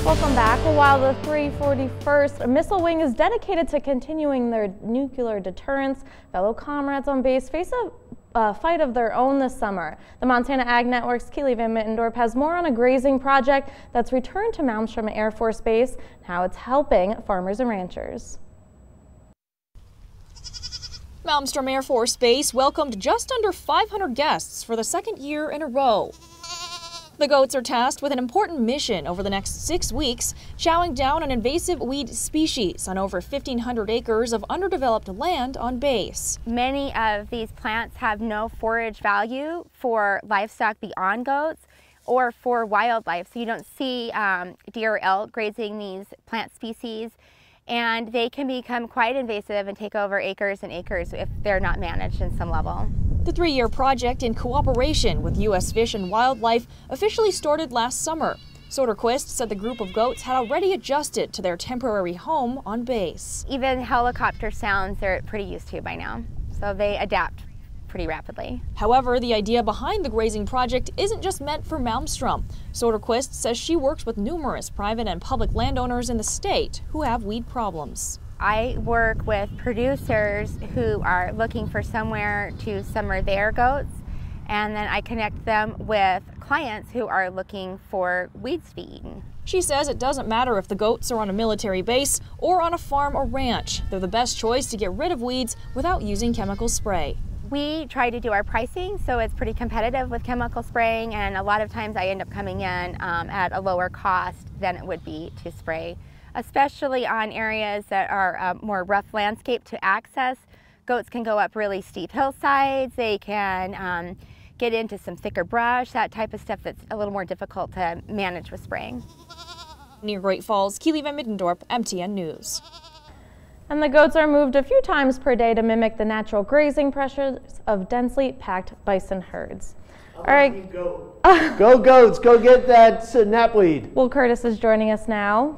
Welcome back. While the 341st Missile Wing is dedicated to continuing their nuclear deterrence, fellow comrades on base face a fight of their own this summer. The Montana Ag Network's Keely Van Mittendorp has more on a grazing project that's returned to Malmstrom Air Force Base and how it's helping farmers and ranchers. Malmstrom Air Force Base welcomed just under 500 guests for the second year in a row. The goats are tasked with an important mission over the next 6 weeks, chowing down an invasive weed species on over 1,500 acres of underdeveloped land on base. Many of these plants have no forage value for livestock beyond goats or for wildlife, so you don't see deer or elk grazing these plant species, and they can become quite invasive and take over acres and acres if they're not managed in some level. The 3-year project, in cooperation with U.S. Fish and Wildlife, officially started last summer. Soderquist said the group of goats had already adjusted to their temporary home on base. Even helicopter sounds they're pretty used to by now, so they adapt pretty rapidly. However, the idea behind the grazing project isn't just meant for Malmstrom. Soderquist says she works with numerous private and public landowners in the state who have weed problems. I work with producers who are looking for somewhere to summer their goats, and then I connect them with clients who are looking for weeds to be eaten. She says it doesn't matter if the goats are on a military base or on a farm or ranch. They're the best choice to get rid of weeds without using chemical spray. We try to do our pricing so it's pretty competitive with chemical spraying, and a lot of times I end up coming in at a lower cost than it would be to spray, especially on areas that are more rough landscape to access. Goats can go up really steep hillsides, they can get into some thicker brush, that type of stuff that's a little more difficult to manage with spraying. Near Great Falls, Keely Van Mittendorp, MTN News. And the goats are moved a few times per day to mimic the natural grazing pressures of densely packed bison herds. All right. Go goats, go get that knapweed. Well, Curtis is joining us now.